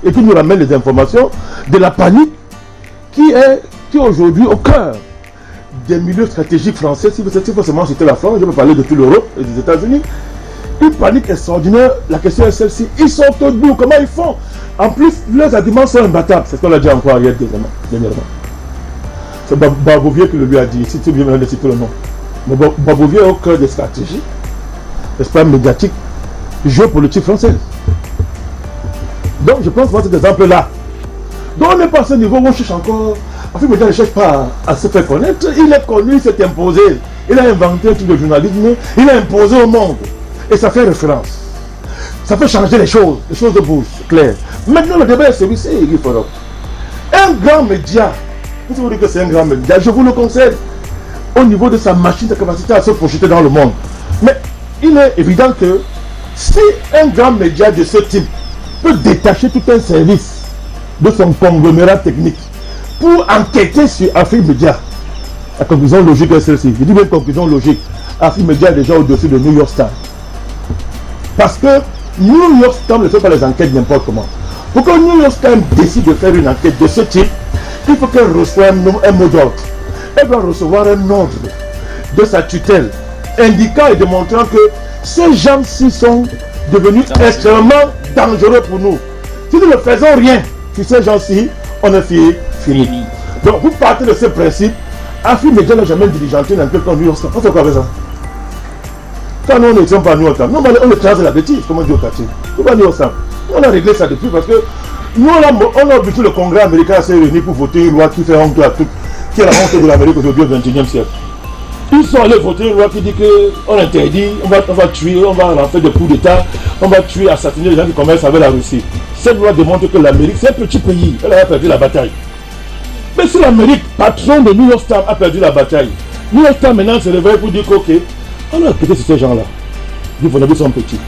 et qui nous ramène les informations de la panique qui est aujourd'hui au cœur des milieux stratégiques français. Si vous seulement citer la France, je peux parler de toute l'Europe et des États-Unis. Une panique extraordinaire. La question est celle-ci. Ils sont debout. Comment ils font? En plus, leurs arguments sont imbattables. C'est ce qu'on a dit encore hier dernièrement. C'est Babouvier qui le lui a dit. Si tu viens de citer le nom. Mais Babouvier est au cœur des stratégies, n'est-ce pas, médiatiques, géopolitiques françaises. Donc je pense que cet exemple-là, donc on n'est pas à ce niveau où on cherche encore. Afrique Média ne cherche pas à se faire connaître. Il est connu, il s'est imposé. Il a inventé un type de journalisme. Il a imposé au monde. Et ça fait référence. Ça fait changer les choses de bouche, c'est clair. Maintenant le débat est celui-ci, Guy Fodop. Un grand média, vous dites que c'est un grand média, je vous le conseille, au niveau de sa machine, sa capacité à se projeter dans le monde. Mais il est évident que si un grand média de ce type peut détacher tout un service de son conglomérat technique pour enquêter sur Afrique Média, la conclusion logique est celle-ci. Je dis bien conclusion logique. Afrique Média est déjà au-dessus de New York Times. Parce que New York Times ne fait pas les enquêtes n'importe comment. Pour que New York Times décide de faire une enquête de ce type, il faut qu'elle reçoive un mot d'ordre. Elle doit recevoir un ordre de sa tutelle, indiquant et démontrant que ces gens-ci sont devenus extrêmement dangereux pour nous. Si nous ne faisons rien sur ces gens-ci, on est fini. Donc vous partez de ce principe. Afrique Média n'a jamais diligenté une enquête comme New York Times. On fait quoi avec ça? Quand nous n'étions pas New York Times, on écrase la bêtise, comme on dit au quartier. Pourquoi New York Times? On a réglé ça depuis parce que nous, on a obligé le Congrès américain à se réunir pour voter une loi qui fait honte à tout, qui est la honte de l'Amérique aujourd'hui au XXIe siècle. Ils sont allés voter une loi qui dit qu'on interdit, on va tuer, on va faire des coups d'État, on va tuer, assassiner les gens qui commercent avec la Russie. Cette loi démontre que l'Amérique, c'est un petit pays, elle a perdu la bataille. Mais si l'Amérique, patron de New York Times, a perdu la bataille, New York Times maintenant se réveille pour dire qu'ok, on a enquêté sur ces gens-là. Ils sont petits.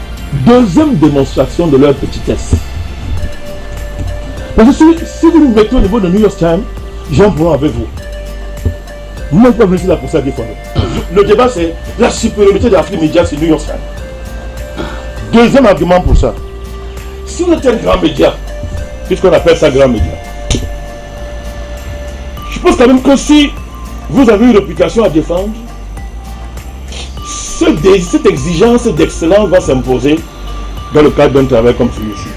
Deuxième démonstration de leur petitesse. Parce que si vous nous mettez au niveau de New York Times, j'en prends avec vous. Moi, je peux venir là pour ça des fois. Le débat, c'est la supériorité de l'Afrique Média sur New York Times. Deuxième argument pour ça. Si on est un grand média, puisqu'on appelle ça grand média, je pense quand même que si vous avez une réputation à défendre, cette exigence d'excellence va s'imposer dans le cadre d'un travail comme celui-ci.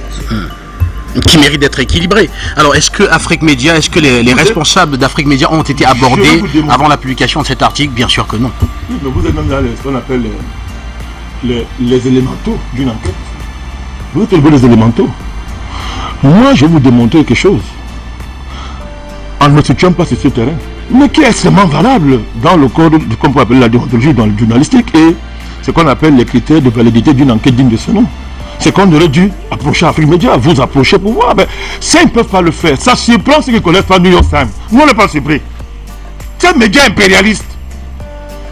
Qui mérite d'être équilibré. Alors, est-ce que Afrique Média, est-ce que les responsables d'Afrique Média ont été abordés avant la publication de cet article? Bien sûr que non. Oui, mais vous êtes même dans ce qu'on appelle les élémentaux d'une enquête. Vous êtes les élémentaux. Moi, je vais vous démontrer quelque chose. En ne situant pas sur ce terrain, mais qui est extrêmement valable dans le code, comme on appelle la déontologie dans le journalistique, et ce qu'on appelle les critères de validité d'une enquête digne de ce nom. C'est qu'on aurait dû approcher Afrique Média, vous approcher pour voir. Mais ça, ils ne peuvent pas le faire. Ça surprend ceux qui ne connaissent pas New York Times. Nous, on n'est pas surpris. C'est un média impérialiste.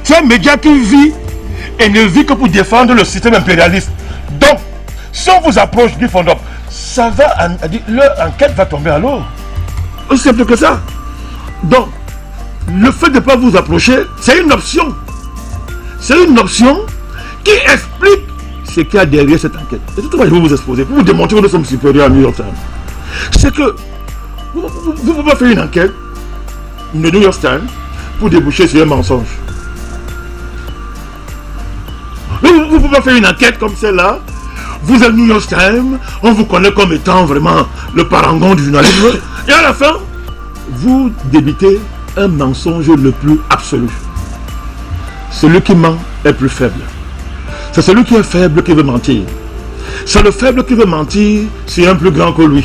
C'est un média qui vit et ne vit que pour défendre le système impérialiste. Donc, si on vous approche du Fondop, ça va, leur enquête va tomber à l'eau. Aussi simple que ça. Donc, le fait de ne pas vous approcher, c'est une option. C'est une option qui explique ce qu'il y a derrière cette enquête. Et tout ce que je vais vous exposer, pour vous démontrer que nous sommes supérieurs à New York Times. C'est que vous ne pouvez pas faire une enquête de New York Times pour déboucher sur un mensonge. Vous ne pouvez pas faire une enquête comme celle-là. Vous êtes New York Times, on vous connaît comme étant vraiment le parangon du journalisme. Et à la fin, vous débitez un mensonge le plus absolu. Celui qui ment est plus faible. C'est celui qui est faible qui veut mentir. C'est le faible qui veut mentir, c'est un plus grand que lui.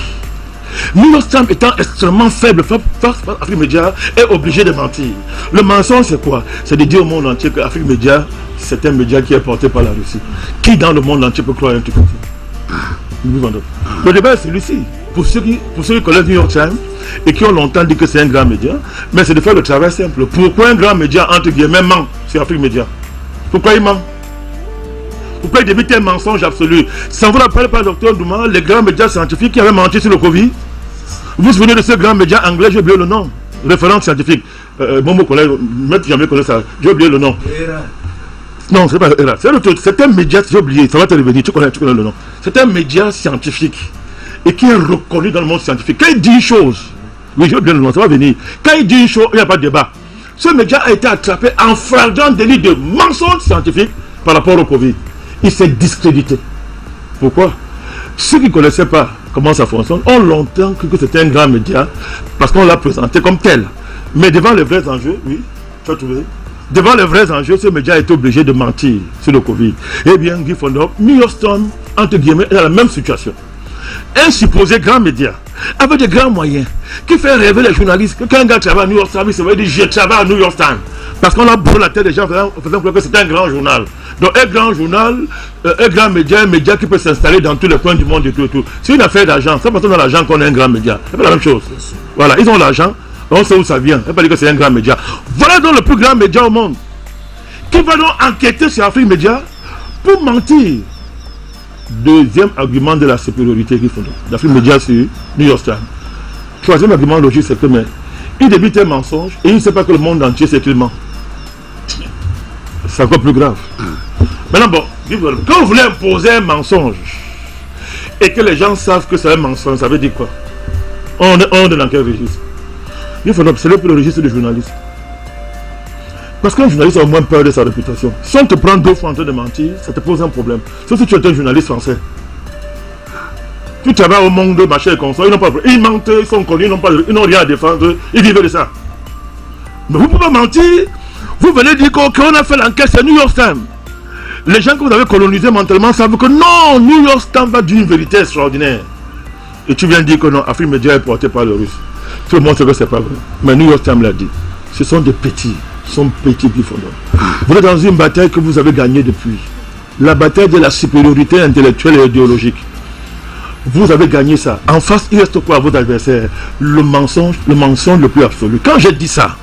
New York Times étant extrêmement faible face à Afrique Média est obligé de mentir. Le mensonge c'est quoi? C'est de dire au monde entier que Afrique Média c'est un média qui est porté par la Russie. Qui dans le monde entier peut croire un truc comme ça? Le débat est celui-ci. Pour ceux qui connaissent New York Times et qui ont longtemps dit que c'est un grand média, mais c'est de faire le travail simple. Pourquoi un grand média entre guillemets ment sur Afrique Média? Pourquoi il ment? Pourquoi il débite un mensonge absolu? Ça ne vous rappelle pas, docteur Douma, les grands médias scientifiques qui avaient menti sur le Covid? Vous vous souvenez de ce grand média anglais, j'ai oublié le nom, référence scientifique. Bon, mon collègue, maître jamais connaît ça, j'ai oublié le nom. Non, c'est pas ERA, c'est un média, j'ai oublié, ça va te revenir, tu connais le nom. C'est un média scientifique. et qui est reconnu dans le monde scientifique. Quand il dit une chose, oui, je veux bien le nom, ça va venir. Quand il dit une chose, il n'y a pas de débat. Ce média a été attrapé en flagrant délit de mensonge scientifique par rapport au Covid. Il s'est discrédité. Pourquoi? Ceux qui ne connaissaient pas comment ça fonctionne ont longtemps cru que c'était un grand média parce qu'on l'a présenté comme tel. Mais devant les vrais enjeux, oui, tu as trouvé. Devant les vrais enjeux, ce média est obligé de mentir sur le Covid. Eh bien, Guy Fondop, New York Times, entre guillemets, est dans la même situation. Un supposé grand média, avec des grands moyens, qui fait rêver les journalistes que quand un gars travaille à New York Times, il se va dire je travaille à New York Times. Parce qu'on a brûlé la tête des gens faisant croire que c'est un grand journal. Donc un grand journal, un grand média, un média qui peut s'installer dans tous les coins du monde et tout et tout. C'est une affaire d'argent. C'est parce qu'on a l'argent qu'on a un grand média. C'est pas la même chose. Voilà, ils ont l'argent, on sait où ça vient. On peut dire que c'est un grand média. Voilà donc le plus grand média au monde. Qui va donc enquêter sur Afrique Média pour mentir. Deuxième argument de la supériorité qu'il faut d'Afrique Média sur New York Times. Troisième argument logique, c'est que mais, il débute un mensonge et il ne sait pas que le monde entier sait qu'il ment. C'est encore plus grave. Maintenant, bon, quand vous voulez imposer un mensonge et que les gens savent que c'est un mensonge, ça veut dire quoi? On est dans quel registre? C'est le registre du journaliste. Parce qu'un journaliste a au moins peur de sa réputation. Si on te prend 2 fois en train de mentir, ça te pose un problème. Sauf si tu es un journaliste français. Tu travailles au monde, machin et consort, ils mentent, ils sont connus, ils n'ont rien à défendre, ils vivent de ça. Mais vous ne pouvez pas mentir. Vous venez dire qu'on a fait l'enquête, c'est New York Times. Les gens que vous avez colonisés mentalement savent que non, New York Times va dire une vérité extraordinaire. Et tu viens dire que non, Afrique Média est porté par le russe. Tout le monde sait que c'est pas vrai. Mais New York Times l'a dit. Ce sont des petits. Sont petits qui font. Vous êtes dans une bataille que vous avez gagnée depuis. La bataille de la supériorité intellectuelle et idéologique. Vous avez gagné ça. En face, il reste quoi à vos adversaires? Le mensonge le plus absolu. Quand j'ai dit ça,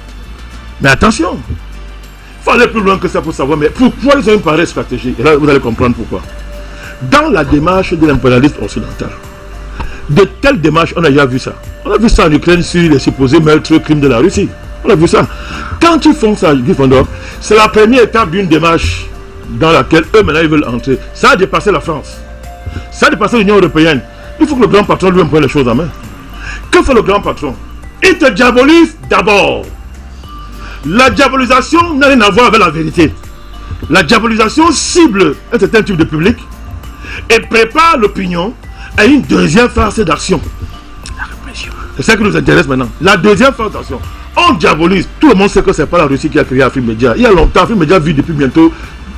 mais attention, il faut aller plus loin que ça pour savoir, mais pourquoi ils ont une pareille stratégie? Et là, vous allez comprendre pourquoi. Dans la démarche de l'impérialisme occidental, de telles démarches, on a déjà vu ça. On a vu ça en Ukraine sur les supposés meurtres crimes de la Russie. On a vu ça. Quand ils font ça, c'est la première étape d'une démarche dans laquelle eux maintenant ils veulent entrer. Ça a dépassé la France. Ça a dépassé l'Union européenne. Il faut que le grand patron lui prenne les choses en main. Que fait le grand patron? Il te diabolise d'abord. La diabolisation n'a rien à voir avec la vérité. La diabolisation cible un certain type de public et prépare l'opinion à une deuxième phase d'action. C'est ça qui nous intéresse maintenant. La deuxième phase d'action. On diabolise. Tout le monde sait que ce n'est pas la Russie qui a créé Afrique Média. Il y a longtemps, Afrique Média vit depuis bientôt,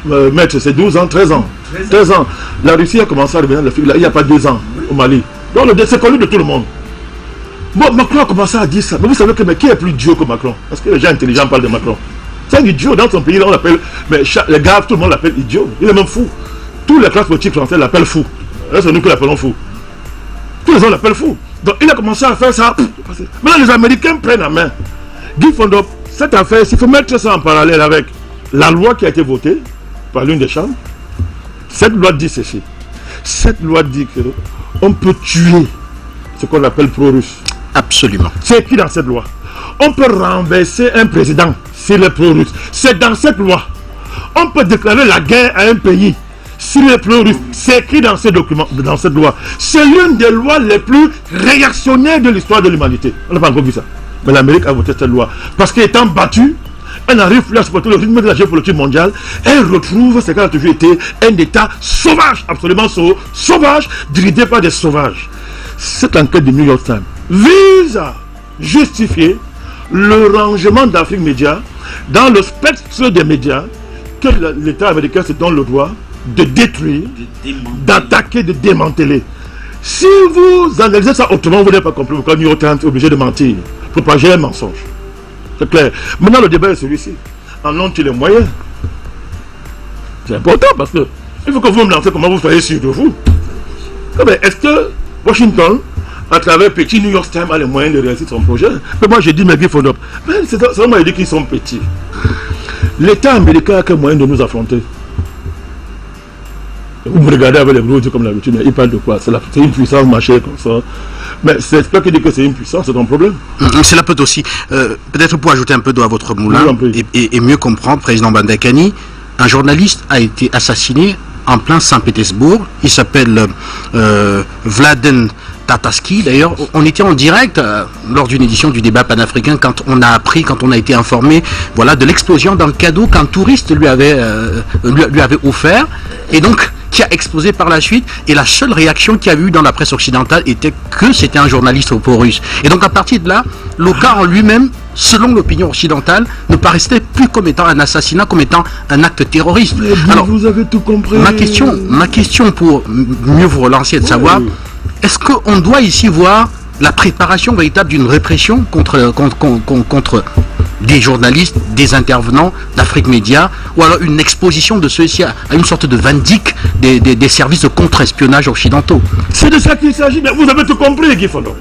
maître, c'est 12 ans, 13 ans. 13 ans. La Russie a commencé à revenir il n'y a pas 2 ans au Mali. Donc c'est connu de tout le monde. Bon, Macron a commencé à dire ça. Mais vous savez que mais qui est plus idiot que Macron? Parce que les gens intelligents parlent de Macron. C'est un idiot dans son pays, là on l'appelle. Mais les gars, tout le monde l'appelle idiot. Il est même fou. Toutes les classes politiques françaises l'appellent fou. C'est nous qui l'appelons fou. Tous les gens l'appellent fou. Donc il a commencé à faire ça. Maintenant les Américains prennent la main. Guy Fondop, cette affaire, il faut mettre ça en parallèle avec la loi qui a été votée par l'une des chambres. Cette loi dit ceci. Cette loi dit qu'on peut tuer ce qu'on appelle pro-russe. Absolument. C'est écrit dans cette loi. On peut renverser un président s'il est pro-russe. C'est dans cette loi. On peut déclarer la guerre à un pays s'il est pro-russe. C'est écrit dans ces documents, dans cette loi. C'est l'une des lois les plus réactionnaires de l'histoire de l'humanité. On n'a pas encore vu ça. Mais l'Amérique a voté cette loi. Parce qu'étant battue, elle n'arrive plus à supporter le rythme de la géopolitique mondiale. Elle retrouve ce qu'elle a toujours été, un État sauvage, absolument sauvage, dirigé par des sauvages. Cette enquête de New York Times vise à justifier le rangement d'Afrique Média dans le spectre des médias que l'État américain se donne le droit de détruire, d'attaquer, de démanteler. Si vous analysez ça autrement, vous n'avez pas compris pourquoi New York Times est obligé de mentir, propager un mensonge. C'est clair. Maintenant, le débat est celui-ci. En ont-ils les moyens? C'est important parce que il faut que vous me lancez comment vous soyez sûr de vous. Est-ce que Washington, à travers petit New York Times, a les moyens de réaliser son projet? Mais moi, j'ai dit, mais il faut pas. C'est seulement il dit qu'ils sont petits. L'État américain a quel moyen de nous affronter? Vous me regardez avec les gros yeux comme l'habitude, mais il parle de quoi? C'est une puissance machin comme ça. Mais c'est pas qu'il dit que c'est une puissance, c'est ton problème. Cela peut aussi, peut-être pour ajouter un peu d'eau à votre moulin et mieux comprendre, président Bandakani, un journaliste a été assassiné en plein Saint-Pétersbourg. Il s'appelle Vladen Tataski d'ailleurs, on était en direct lors d'une édition du débat panafricain quand on a appris, quand on a été informé, voilà, de l'explosion d'un cadeau qu'un touriste lui avait offert, et donc qui a explosé par la suite, et la seule réaction qu'il y a eu dans la presse occidentale était que c'était un journaliste pro-russe. Et donc à partir de là, le cas en lui-même, selon l'opinion occidentale, ne paraissait plus comme étant un assassinat, comme étant un acte terroriste. Alors, vous avez tout compris. Ma question pour mieux vous relancer est de savoir, est-ce qu'on doit ici voir la préparation véritable d'une répression contre des journalistes, des intervenants d'Afrique Média, ou alors une exposition de ceux-ci à une sorte de vindicte des services de contre-espionnage occidentaux? C'est de ça qu'il s'agit. Mais vous avez tout compris, Guy Fondon.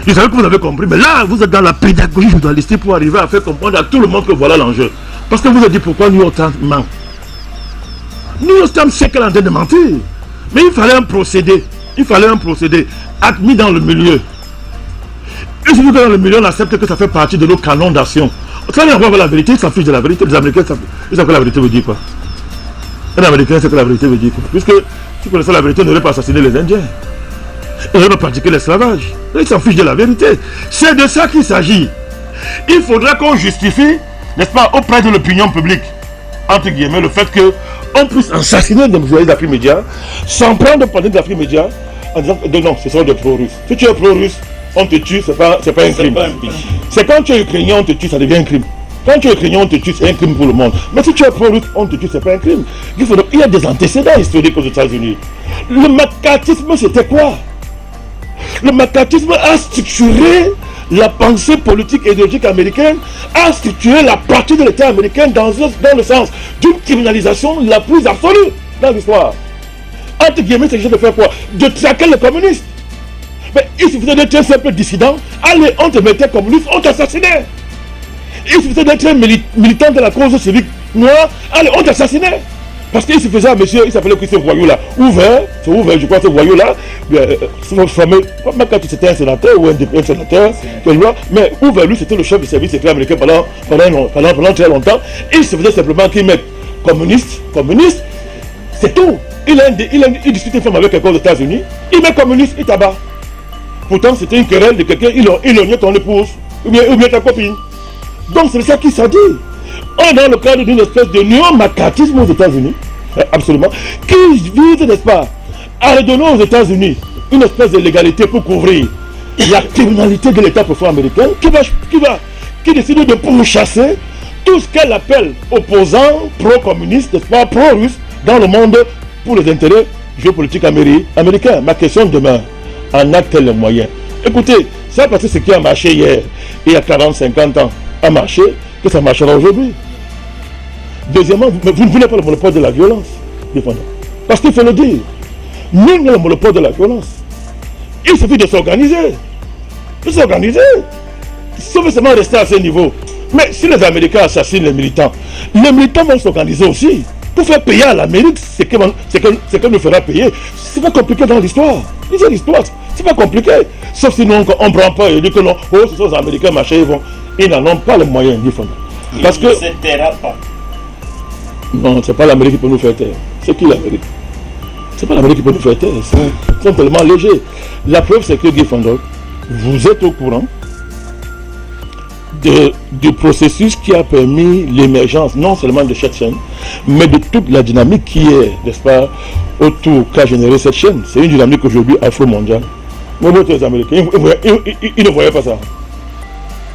Je savais que vous avez compris, mais là, vous êtes dans la pédagogie journalistique pour arriver à faire comprendre à tout le monde que voilà l'enjeu. Parce que vous avez dit pourquoi New York Times ment. New York Times sait qu'elle est en train de mentir. Mais il fallait un procédé. Il fallait un procédé admis dans le milieu. Et surtout que dans le milieu, on accepte que ça fait partie de nos canons d'action. Ça n'a pas la vérité, ils s'en fichent de la vérité. Les Américains, ils savent que la vérité veut dire quoi. Les Américains savent que la vérité veut dire quoi. Puisque si connaissaient la vérité, ils n'auraient pas assassiné les Indiens. Ils n'auraient pas pratiqué l'esclavage. Ils s'en fichent de la vérité. C'est de ça qu'il s'agit. Il faudra qu'on justifie, n'est-ce pas, auprès de l'opinion publique, entre guillemets, le fait qu'on puisse assassiner des journalistes d'Afrique Média, s'en prendre au panneau d'Afrique Média, en disant que non, ce sont des pro-russes. Si tu es pro-russe, on te tue, c'est pas un crime. C'est quand tu es ukrainien, on te tue, ça devient un crime. Quand tu es ukrainien, on te tue, c'est un crime pour le monde. Mais si tu es pro-russe, on te tue, c'est pas un crime. Il y a des antécédents historiques aux États-Unis. Le macartisme, c'était quoi? Le macartisme a structuré la pensée politique et idéologique américaine, a structuré la partie de l'État américain dans le sens d'une criminalisation la plus absolue dans l'histoire. Entre guillemets, c'est de faire quoi? De traquer les communistes. Mais il suffisait d'être un simple dissident, allez, on te mettait communiste, on t'assassinait. Il suffisait d'être un militant de la cause civique noire, allez, on t'assassinait. Parce qu'il suffisait à monsieur, il s'appelait ce voyou là, ouvert, je crois ce voyou là, ce fameux, même quand c'était un sénateur ou un sénateur, mais ouvert, lui c'était le chef du service secret américain pendant très longtemps. Il suffisait simplement qu'il mette communiste, c'est tout. Il discute une femme avec quelqu'un aux États-Unis, il met communiste, il tabac. Pourtant, c'était une querelle de quelqu'un, il ognait ton épouse, ou bien ta copine. Donc, c'est ça qui s'est dit. On est dans le cadre d'une espèce de néo-macartisme aux États-Unis, absolument, qui vise, n'est-ce pas, à redonner aux États-Unis une espèce de légalité pour couvrir la criminalité de l'État profond américain, qui décide de pourchasser tout ce qu'elle appelle opposants pro-communistes, n'est-ce pas, pro-russes, dans le monde pour les intérêts géopolitiques américains. Ma question demeure. En a-t-elle les moyens? Écoutez, c'est parce que ce qui a marché hier, il y a 40-50 ans, a marché, que ça marchera aujourd'hui. Deuxièmement, vous ne voulez pas le monopole de la violence. Parce qu'il faut le dire. Nul n'est le monopole de la violence. Il suffit de s'organiser. Il faut s'organiser. Si on veut seulement rester à ce niveau. Mais si les Américains assassinent les militants vont s'organiser aussi. Pour faire payer à l'Amérique ce qu'elle nous fera payer. C'est pas compliqué dans l'histoire. C'est l'histoire. C'est pas compliqué. Sauf si nous, on ne prend pas et dit que non, oh, ce sont les Américains, machin, ils n'en ont pas les moyens, dit Fondon. Parce que. Ne se taira pas. Non, c'est pas l'Amérique qui peut nous faire taire. C'est qui l'Amérique? C'est pas l'Amérique qui peut nous faire taire. Ils sont tellement légers. La preuve, c'est que Guy Fondon, vous êtes au courant du processus qui a permis l'émergence non seulement de cette chaîne, mais de toute la dynamique qui est, n'est-ce pas, autour qu'a généré cette chaîne. C'est une dynamique aujourd'hui afro-mondiale. Mais les Américains, ils ne voyaient pas ça.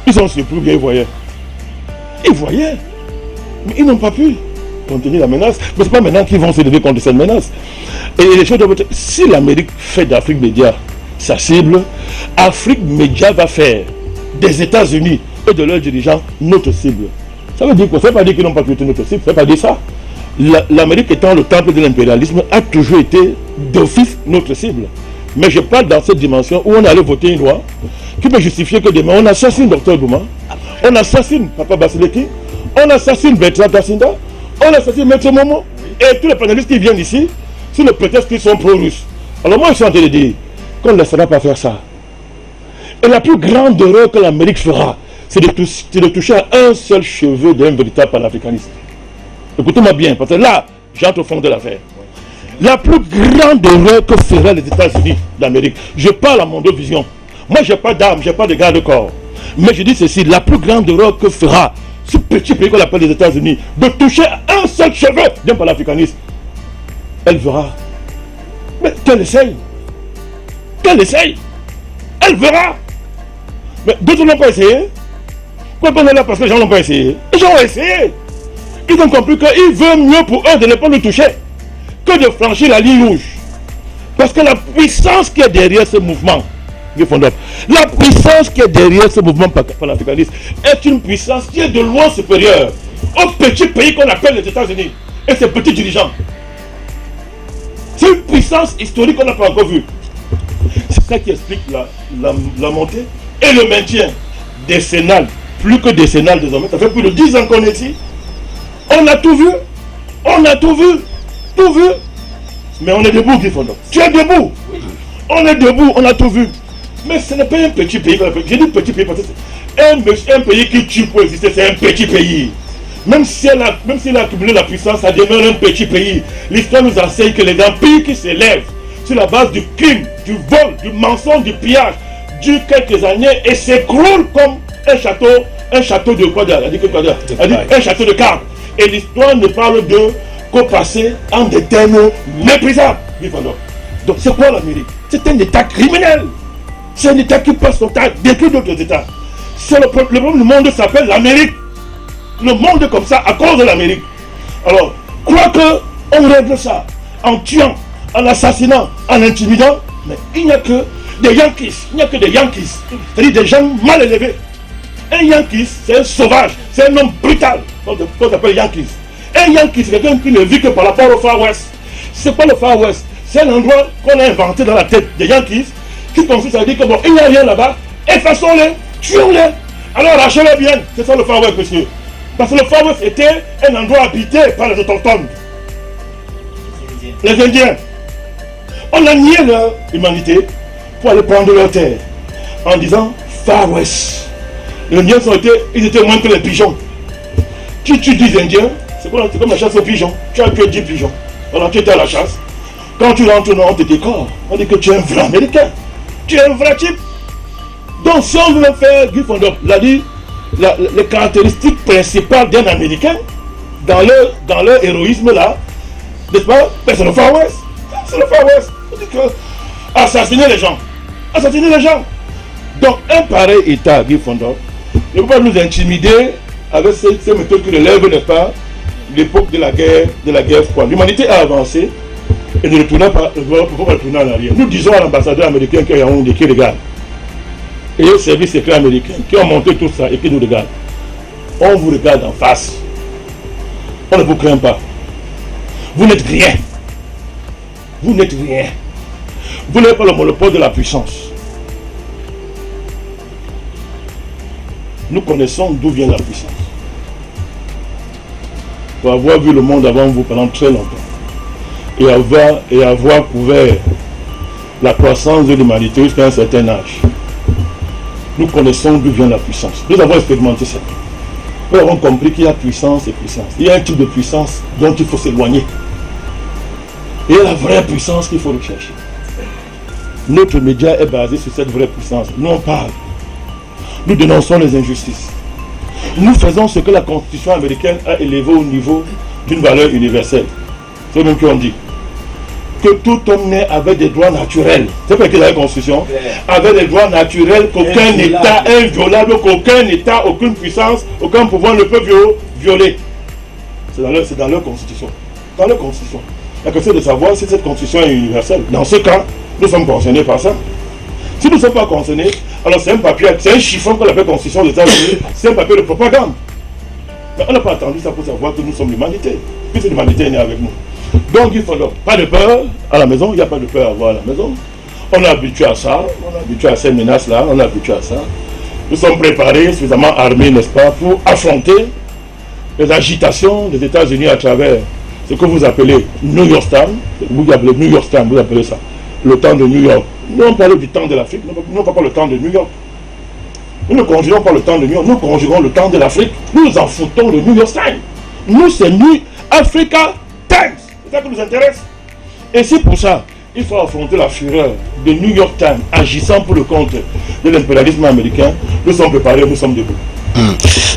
Ils sont surpris, bien ils voyaient. Ils voyaient, mais ils n'ont pas pu contenir la menace. Mais ce n'est pas maintenant qu'ils vont se lever contre cette menace. Et les choses doivent être... Si l'Amérique fait d'Afrique Média sa cible, Afrique Média va faire des États-Unis et de leurs dirigeants notre cible. Ça veut dire quoi? Ça ne veut pas dire qu'ils n'ont pas pu être notre cible, ça ne veut pas dire ça. L'Amérique étant le temple de l'impérialisme a toujours été d'office notre cible. Mais je parle dans cette dimension où on allait voter une loi qui peut justifier que demain on assassine Dr Douma, on assassine Papa Basileki, on assassine Bertrand Tassinda, on assassine Maître Momo et tous les panélistes qui viennent ici sur le prétexte qu'ils sont pro-russes. Alors moi je suis en train de dire qu'on ne laissera pas faire ça. Et la plus grande erreur que l'Amérique fera, c'est de toucher à un seul cheveu d'un véritable panafricaniste. Écoutez-moi bien, parce que là, j'entre au fond de l'affaire. La plus grande erreur que feraient les États-Unis d'Amérique, je parle à mon deux visions. Moi, je n'ai pas d'âme, je n'ai pas de garde-corps. Mais je dis ceci, la plus grande erreur que fera ce petit pays qu'on appelle les États-Unis, de toucher un seul cheveu d'un panafricaniste, elle verra. Mais qu'elle essaye. Qu'elle essaye. Elle verra. Mais d'autres n'ont pas essayé. Pourquoi on est là? Parce que les gens n'ont pas essayé. Les gens ont essayé. Ils ont compris qu'il veut mieux pour eux de ne pas le toucher que de franchir la ligne rouge. Parce que la puissance qui est derrière ce mouvement, la puissance qui est derrière ce mouvement panafricaniste est une puissance qui est de loin supérieure au petit pays qu'on appelle les États-Unis et ses petits dirigeants. C'est une puissance historique qu'on n'a pas encore vue. C'est ça qui explique la montée et le maintien décennal, plus que décennal désormais. Ça fait plus de 10 ans qu'on est ici. On a tout vu. On a tout vu. Tout vu. Mais on est debout, Gryffondor. Tu es debout. On est debout, on a tout vu. Mais ce n'est pas un petit pays. J'ai dit petit pays parce que c'est un pays qui tue pour exister, c'est un petit pays. Même si elle a accumulé la puissance, ça demeure un petit pays. L'histoire nous enseigne que les empires qui s'élèvent sur la base du crime, du vol, du mensonge, du pillage, durent quelques années et s'écroulent comme un château de quoi? Un château de cartes. Et l'histoire ne parle de qu'au passé en des termes méprisables. Donc c'est quoi l'Amérique? C'est un État criminel. C'est un État qui passe son temps à détruire d'autres États. Le problème du monde s'appelle l'Amérique. Le monde est comme ça à cause de l'Amérique. Alors, quoi qu'on règle ça en tuant, en assassinant, en intimidant, mais il n'y a que des Yankees. Il n'y a que des Yankees. C'est-à-dire des gens mal élevés. Un Yankees, c'est un sauvage, c'est un homme brutal. Qu'on appelle Yankees. Un Yankee, c'est quelqu'un qui ne vit que par rapport au Far West. C'est pas le Far West. C'est un endroit qu'on a inventé dans la tête des Yankees qui consiste à dire que bon, il n'y a rien là-bas, effaçons-les, tuons-les, alors arrachez-les bien. C'est ça le Far West, monsieur. Parce que le Far West était un endroit habité par les autochtones. Les Indiens. On a nié leur humanité pour aller prendre leur terre en disant Far West. Les Indiens ils étaient moins que les pigeons. Tu tues 10 Indiens, c'est comme la chasse aux pigeons. Tu as tué 10 pigeons. Alors tu étais à la chasse. Quand tu rentres, on te décore. On dit que tu es un vrai Américain. Tu es un vrai type. Donc si on veut faire Gryffondor, les caractéristiques principales d'un Américain, dans leur héroïsme là, n'est-ce pas? Ben, c'est le Far West. C'est le Far West. On dit que assassiner les gens. Assassiner les gens. Donc un pareil État, Gryffondor, ne peut pas nous intimider avec ces méthodes qui relèvent, n'est-ce pas, l'époque de la guerre froide. L'humanité a avancé et ne retourne pas, retourner en arrière. Nous disons à l'ambassadeur américain qui est Yaoundé, qui regarde, et au service secret américain qui ont monté tout ça et qui nous regarde. On vous regarde en face. On ne vous craint pas. Vous n'êtes rien. Vous n'êtes rien. Vous n'avez pas le monopole de la puissance. Nous connaissons d'où vient la puissance. Pour avoir vu le monde avant vous pendant très longtemps et avoir couvert la croissance de l'humanité jusqu'à un certain âge, nous connaissons d'où vient la puissance. Nous avons expérimenté ça. Nous avons compris qu'il y a puissance et puissance. Il y a un type de puissance dont il faut s'éloigner. Et il y a la vraie puissance qu'il faut rechercher. Notre média est basé sur cette vraie puissance. Nous on parle. Nous dénonçons les injustices. Nous faisons ce que la Constitution américaine a élevé au niveau d'une valeur universelle. C'est eux-mêmes qui ont dit que tout homme né avait des droits naturels. C'est pas écrit dans la Constitution. Avait des droits naturels qu'aucun État inviolable, qu'aucun État, aucune puissance, aucun pouvoir ne peut violer. C'est dans leur Constitution. Dans leur Constitution. La question de savoir si cette Constitution est universelle. Dans ce cas, nous sommes concernés par ça. Si nous ne sommes pas concernés, alors c'est un papier, c'est un chiffon qu'on appelle Constitution des États-Unis, c'est un papier de propagande. Mais on n'a pas attendu ça pour savoir que nous sommes l'humanité, puisque l'humanité est née avec nous. Donc il faut donc pas de peur à la maison, il n'y a pas de peur à avoir à la maison. On est habitué à ça, on est habitué à ces menaces-là, on est habitué à ça. Nous sommes préparés, suffisamment armés, n'est-ce pas, pour affronter les agitations des États-Unis à travers ce que vous appelez New York Time, vous appelez New York Time, vous appelez ça, le temps de New York. Nous on parle du temps de l'Afrique, nous ne parlons pas le temps de New York. Nous ne conjuguons pas le temps de New York, nous conjuguons le temps de l'Afrique. Nous en foutons le New York Times. Nous c'est New Africa Times. C'est ça qui nous intéresse. Et c'est pour ça il faut affronter la fureur de New York Times agissant pour le compte de l'impérialisme américain. Nous sommes préparés, nous sommes debout.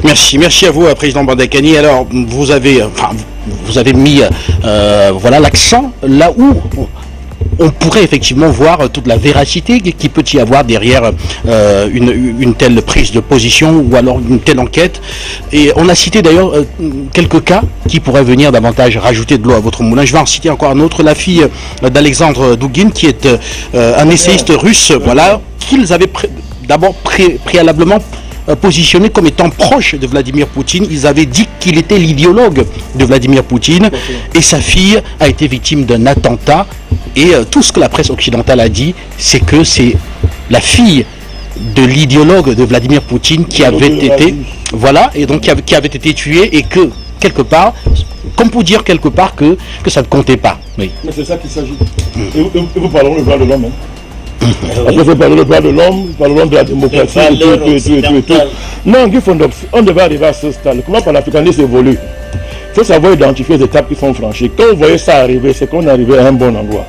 Merci à vous, Président Bandakani. Alors, vous avez mis voilà l'accent là où on pourrait effectivement voir toute la véracité qui peut y avoir derrière une telle prise de position ou alors une telle enquête. Et on a cité d'ailleurs quelques cas qui pourraient venir davantage rajouter de l'eau à votre moulin. Je vais en citer encore un autre, la fille d'Alexandre Douguine, qui est un essayiste russe, voilà, qu'ils avaient d'abord préalablement positionné comme étant proche de Vladimir Poutine. Ils avaient dit qu'il était l'idéologue de Vladimir Poutine et sa fille a été victime d'un attentat. Et tout ce que la presse occidentale a dit, c'est que c'est la fille de l'idéologue de Vladimir Poutine qui avait été, voilà, et donc qui avait été tuée, et que quelque part, comme pour dire quelque part que ça ne comptait pas. Oui. Mais c'est ça qu'il s'agit. Et vous parlerons le droit de l'homme. Après, vous parlez le droit de l'homme, vous parlerons de la démocratie, tout. Non, Guy Fondop, on devait arriver à ce stade. Comment panafricanisme évolue? Il faut savoir identifier les étapes qui sont franchies. Quand vous voyez ça arriver, c'est qu'on est arrivé à un bon endroit.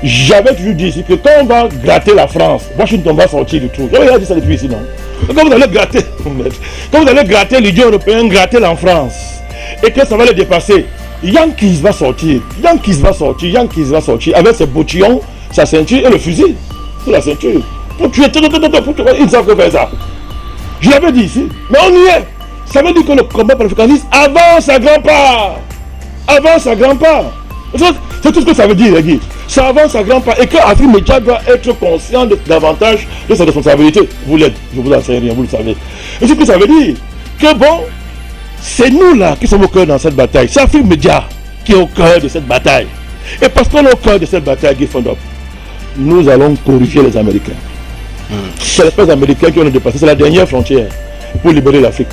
J'avais toujours dit ici que quand on va gratter la France, Washington va sortir du trou. J'avais dit ça depuis ici, non? Quand vous allez gratter l'Union européenne, gratter la France, et que ça va les dépasser, Yankees va sortir avec ses bottillons, sa ceinture et le fusil sur la ceinture. Pour tuer, ils ne savent que faire ça. Je l'avais dit ici, mais on y est. Ça veut dire que le combat panafricaniste avance à grands pas. C'est tout ce que ça veut dire, Guy. Ça avance à grands pas et que Afrique Média doit être conscient davantage de sa responsabilité. Vous l'êtes, je vous en sais rien, vous le savez. Et ce que ça veut dire, que bon, c'est nous là qui sommes au cœur dans cette bataille. C'est Afrique Média qui est au cœur de cette bataille. Et parce qu'on est au cœur de cette bataille, Guy Fondop, nous allons corriger les Américains. C'est les Américains qui ont dépassé, c'est la dernière frontière pour libérer l'Afrique.